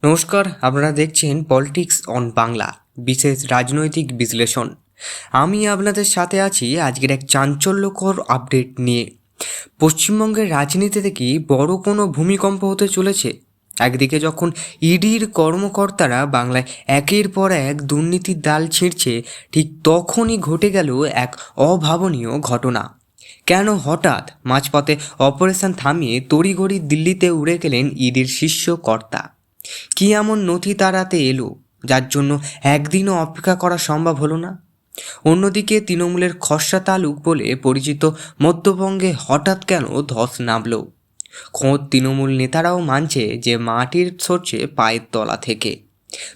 নমস্কার, আপনারা দেখছেন পলিটিক্স অন বাংলা, বিশেষ রাজনৈতিক বিশ্লেষণ। আমি আপনাদের সাথে আছি আজকের এক চাঞ্চল্যকর আপডেট নিয়ে। পশ্চিমবঙ্গের রাজনীতিতে কি বড় কোনো ভূমিকম্প হতে চলেছে? একদিকে যখন ইডির কর্মকর্তারা বাংলায় একের পর এক দুর্নীতির ডাল ছিঁড়ছে, ঠিক তখনই ঘটে গেল এক অভাবনীয় ঘটনা। কেন হঠাৎ মাঝপথে অপারেশন থামিয়ে তড়িঘড়ি দিল্লিতে উড়ে গেলেন ইডির শীর্ষ কর্তা? কি এমন নথি তার হাতে এলো যার জন্য একদিনও অপেক্ষা করা সম্ভব হলো না? অন্যদিকে তৃণমূলের খসড়া তালুক বলে পরিচিত মধ্যবঙ্গে হঠাৎ কেন ধস নামল? খোদ তৃণমূল নেতারাও মানছে যে মাটির সরছে পায়ের তলা থেকে।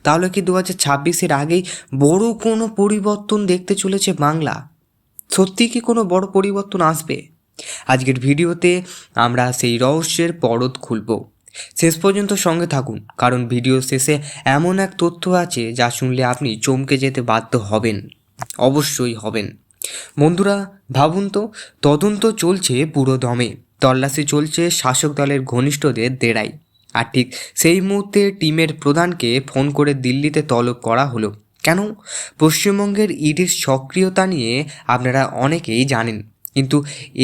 তাহলে কি 2026-এর আগেই বড় কোনো পরিবর্তন দেখতে চলেছে বাংলা? সত্যি কি কোনো বড় পরিবর্তন আসবে? আজকের ভিডিওতে আমরা সেই রহস্যের পরদ খুলব। শেষ পর্যন্ত সঙ্গে থাকুন, কারণ ভিডিও শেষে এমন এক তথ্য আছে যা শুনলে আপনি চমকে যেতে বাধ্য হবেন। অবশ্যই হবেন। বন্ধুরা, ভাবুন তো, তদন্ত চলছে পুরো দমে, তল্লাশি চলছে শাসক দলের ঘনিষ্ঠদের ডেরায়, আর ঠিক সেই মুহূর্তে টিমের প্রধানকে ফোন করে দিল্লিতে তলব করা হলো। কেন? পশ্চিমবঙ্গের ইডির সক্রিয়তা নিয়ে আপনারা অনেকেই জানেন, কিন্তু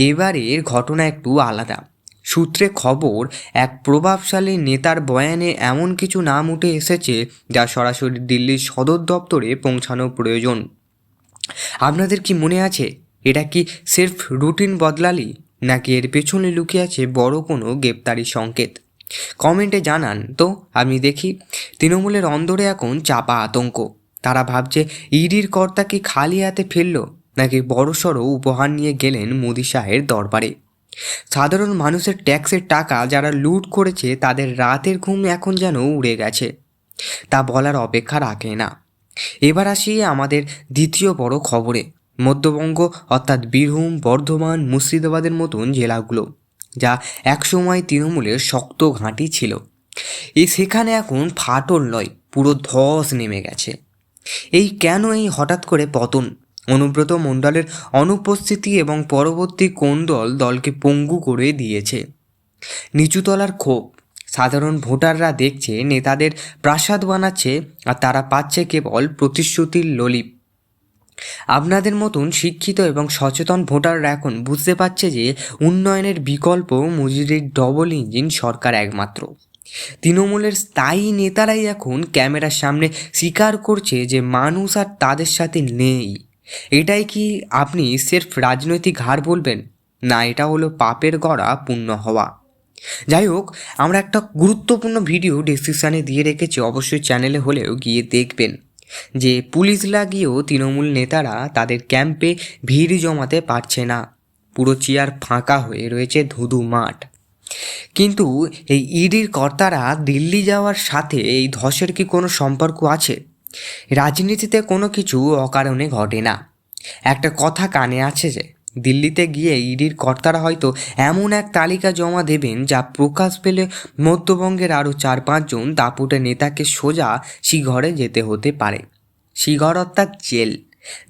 এবারের ঘটনা একটু আলাদা। সূত্রে খবর, এক প্রভাবশালী নেতার বয়ানে এমন কিছু নাম উঠে এসেছে যা সরাসরি দিল্লির সদর দপ্তরে পৌঁছানো প্রয়োজন। আপনাদের কি মনে আছে এটা কি সির্ফ রুটিন বদলালি, নাকি এর পেছনে লুকিয়ে আছে বড় কোনো গ্রেপ্তারি সংকেত? কমেন্টে জানান তো আমি দেখি। তৃণমূলের অন্দরে এখন চাপা আতঙ্ক। তারা ভাবছে ইডির কর্তা কি খালি হাতে ফিরল, নাকি বড়সড় উপহার নিয়ে গেলেন মোদি শাহের দরবারে। সাধারণ মানুষের ট্যাক্সের টাকা যারা লুট করেছে তাদের রাতের ঘুম এখন যেন উড়ে গেছে। তা বলার অপেক্ষা রাখে না। এবার আসি আমাদের দ্বিতীয় বড় খবরে। মধ্যবঙ্গ অর্থাৎ বীরভূম, বর্ধমান, মুর্শিদাবাদের মতন জেলাগুলো, যা একসময় তৃণমূলের শক্ত ঘাঁটি ছিল, সেখানে এখন ফাটল নয়, পুরো ধস নেমে গেছে। কেন এই হঠাৎ করে পতন? অনুব্রত মণ্ডলের অনুপস্থিতি এবং পরবর্তী কোন্দল দলকে পঙ্গু করে দিয়েছে। নিচুতলার ক্ষোভ। সাধারণ ভোটাররা দেখছে নেতাদের প্রাসাদ বানাচ্ছে, আর তারা পাচ্ছে কেবল প্রতিশ্রুতির ললিপ। আপনাদের মতন শিক্ষিত এবং সচেতন ভোটাররা এখন বুঝতে পারছে যে উন্নয়নের বিকল্প মজুরির ডবল ইঞ্জিন সরকার একমাত্র। তৃণমূলের স্থায়ী নেতারাই এখন ক্যামেরার সামনে স্বীকার করছে যে মানুষ আর তাদের সাথে নেই। এটাই কি আপনি সির্ফ রাজনৈতিক হার বলবেন, না এটা হলো পাপের গড়া পূর্ণ হওয়া? যাই হোক, আমরা একটা গুরুত্বপূর্ণ ভিডিও ডেসক্রিপশানে দিয়ে রেখেছি, অবশ্যই চ্যানেলে হলেও গিয়ে দেখবেন, যে পুলিশ লাগিয়েও তৃণমূল নেতারা তাদের ক্যাম্পে ভিড় জমাতে পারছে না। পুরো চেয়ার ফাঁকা হয়ে রয়েছে ধুধু মাঠ। কিন্তু এই ইডির কর্তারা দিল্লি যাওয়ার সাথে এই ধসের কি কোনো সম্পর্ক আছে? রাজনীতিতে কোনো কিছু অকারণে ঘটে না। একটা কথা কানে আছে যে দিল্লিতে গিয়ে ইডির কর্তারা হয়তো এমন এক তালিকা জমা দেবেন যা প্রকাশ পেলে মধ্যবঙ্গের আরও 4-5 জন দাপুটে নেতাকে সোজা শিঘরে যেতে হতে পারে। শিঘর অর্থাৎ জেল।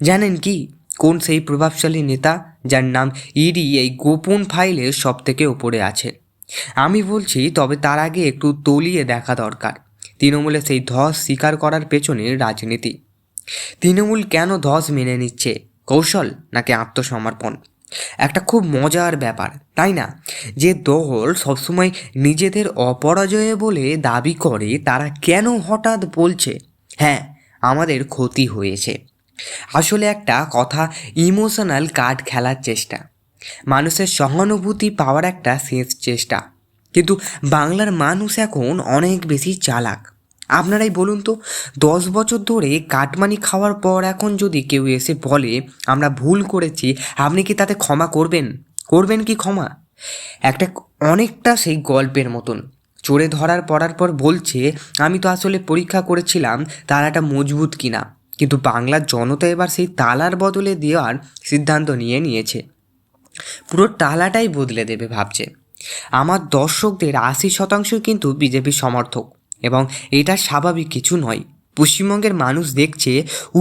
জানেন কি কোন সেই প্রভাবশালী নেতা যার নাম ইডি এই গোপন ফাইলের সব থেকে ওপরে আছে? আমি বলছি, তবে তার আগে একটু তলিয়ে দেখা দরকার তৃণমূলে সেই ধস স্বীকার করার পেছনে রাজনীতি। তৃণমূল কেন ধস মেনে নিচ্ছে? কৌশল নাকি আত্মসমর্পণ? একটা খুব মজার ব্যাপার, তাই না? যে দল সবসময় নিজেদের অপরাজয় বলে দাবি করে, তারা কেন হঠাৎ বলছে হ্যাঁ আমাদের ক্ষতি হয়েছে? আসলে একটা কথা, ইমোশনাল কার্ড খেলার চেষ্টা, মানুষের সহানুভূতি পাওয়ার একটা শেষ চেষ্টা। কিন্তু বাংলার মানুষ এখন অনেক বেশি চালাক। আপনারাই বলুন তো, 10 বছর ধরে কাটমানি খাওয়ার পর এখন যদি কেউ এসে বলে আমরা ভুল করেছি, আপনি কি তাতে ক্ষমা করবেন? করবেন কি ক্ষমা? একটা অনেকটা সেই গল্পের মতন, চোরে ধরার পড়ার পর বলছে আমি তো আসলে পরীক্ষা করেছিলাম তালাটা মজবুত কিনা। কিন্তু বাংলার জনতা এবার সেই তালার বদলে দেওয়ার সিদ্ধান্ত নিয়েছে। পুরো তালাটাই বদলে দেবে ভাবছে। আমার দর্শকদের 80% কিন্তু বিজেপি সমর্থক, এবং এটা স্বাভাবিক কিছু নয়। পশ্চিমবঙ্গের মানুষ দেখছে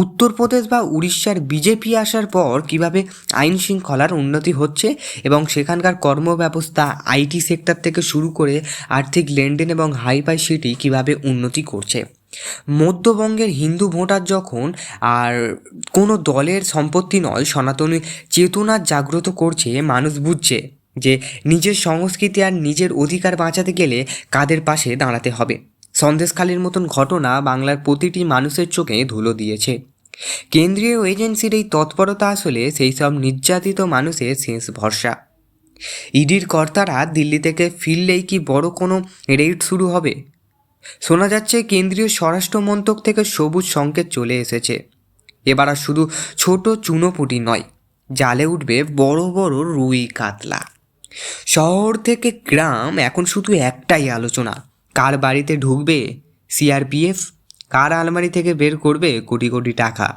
উত্তরপ্রদেশ বা উড়িষ্যার বিজেপি আসার পর কিভাবে আইন শৃঙ্খলার উন্নতি হচ্ছে এবং সেখানকার কর্মব্যবস্থা, আইটি সেক্টর থেকে শুরু করে আর্থিক লেনদেন এবং হাইফাই সিটি কীভাবে উন্নতি করছে। মধ্যবঙ্গের হিন্দু ভোটার যখন আর কোনো দলের সম্পত্তি নয়, সনাতনী চেতনা জাগ্রত করছে, মানুষ বুঝছে যে নিজের সংস্কৃতি আর নিজের অধিকার বাঁচাতে গেলে কাদের পাশে দাঁড়াতে হবে। সন্দেশখালির মতন ঘটনা বাংলার প্রতিটি মানুষের চোখে ধুলো দিয়েছে। কেন্দ্রীয় এজেন্সির এই তৎপরতা আসলে সেই সব নির্যাতিত মানুষের শেষ ভরসা। ইডির কর্তারা দিল্লি থেকে ফিরলেই কি বড় কোনো রেইড শুরু হবে? শোনা যাচ্ছে কেন্দ্রীয় স্বরাষ্ট্র মন্ত্রক থেকে সবুজ সংকেত চলে এসেছে। এবার আর শুধু ছোট চুনোপুটি নয়, জালে উঠবে বড় বড় রুই কাতলা। শহর থেকে গ্রাম এখন শুধু একটাই আলোচনা, কার বাড়িতে ঢুকবে সিআরপিএফ, কার আলমারি থেকে বের করবে কোটি কোটি টাকা।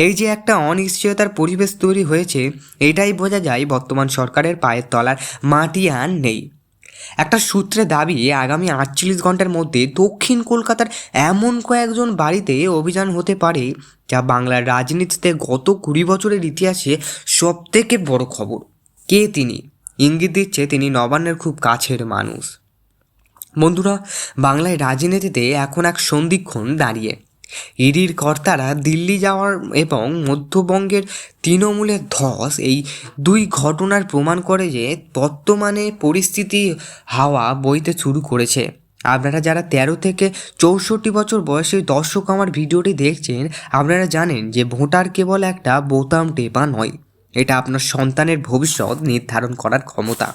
এই যে একটা অনিশ্চয়তার পরিবেশ তৈরি হয়েছে, এটাই বোঝা যায় বর্তমান সরকারের পায়ের তলার মাটি আর নেই। একটা সূত্রে দাবি আগামী 48 ঘন্টার মধ্যে দক্ষিণ কলকাতার এমন কয়েকজন বাড়িতে অভিযান হতে পারে যা বাংলার রাজনীতিতে গত 20 বছরের ইতিহাসে সবথেকে বড় খবর। কে তিনি? ইঙ্গিত দিচ্ছে তিনি নবান্নের খুব কাছের মানুষ। বন্ধুরা, বাংলায় রাজনীতিতে এখন এক সন্ধিক্ষণ দাঁড়িয়ে। ইডির কর্তারা দিল্লি যাওয়ার এবং মধ্যবঙ্গের তৃণমূলের ধস, এই দুই ঘটনার প্রমাণ করে যে বর্তমানে পরিস্থিতি হাওয়া বইতে শুরু করেছে। আপনারা যারা 13 থেকে 64 বছর বয়সী দর্শক আমার ভিডিওটি দেখছেন, আপনারা জানেন যে ভোটার কেবল একটা বোতাম টেপা নয়, এটা আপনার সন্তানের ভবিষ্যৎ নির্ধারণ করার ক্ষমতা।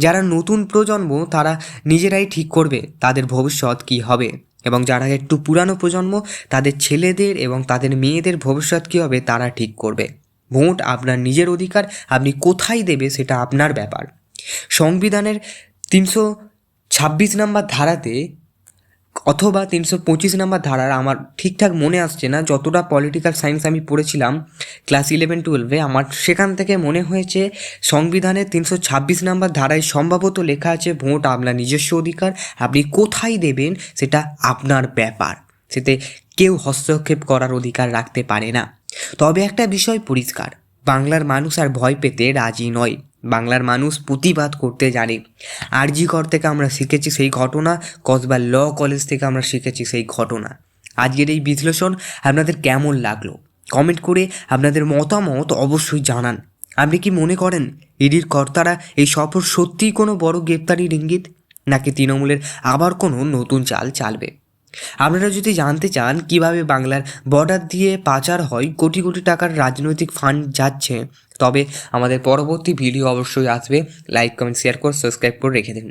যারা নতুন প্রজন্ম তারা নিজেরাই ঠিক করবে তাদের ভবিষ্যৎ কী হবে, এবং যারা একটু পুরানো প্রজন্ম তাদের ছেলেদের এবং তাদের মেয়েদের ভবিষ্যৎ কী হবে তারা ঠিক করবে। ভোট আপনার নিজের অধিকার, আপনি কোথায় দেবে সেটা আপনার ব্যাপার। সংবিধানের 326 নম্বর ধারাতে অথবা 325 নম্বর ধারার, আমার ঠিকঠাক মনে আসছে না, যতটা পলিটিক্যাল সায়েন্স আমি পড়েছিলাম ক্লাস 11-12-এ, আমার সেখান থেকে মনে হয়েছে সংবিধানের 326 নম্বর ধারায় সম্ভবত লেখা আছে ভোট আপনার নিজস্ব অধিকার, আপনি কোথায় দেবেন সেটা আপনার ব্যাপার, সেতে কেউ হস্তক্ষেপ করার অধিকার রাখতে পারে না। তবে একটা বিষয় পরিষ্কার, বাংলার মানুষ আর ভয় পেতে রাজি নয়। বাংলার মানুষ প্রতিবাদ করতে জানে। আরজি কর থেকে আমরা শিখেছি সেই ঘটনা, কসবা ল কলেজ থেকে আমরা শিখেছি সেই ঘটনা। আজকের এই বিশ্লেষণ আপনাদের কেমন লাগলো কমেন্ট করে আপনাদের মতামত অবশ্যই জানান। আপনি কি মনে করেন ইডির কর্তারা এই সফর সত্যিই কোনো বড় গ্রেপ্তারির ইঙ্গিত, নাকি তৃণমূলের আবার কোনো নতুন চাল চালবে? আপনারা যদি জানতে চান কিভাবে বাংলার বর্ডার দিয়ে পাচার হয়, কোটি কোটি টাকার রাজনৈতিক ফান্ড যাচ্ছে, তবে আমাদের পরবর্তী ভিডিও অবশ্যই আসবে। লাইক, কমেন্ট, শেয়ার করে সাবস্ক্রাইব করে রেখে দিন।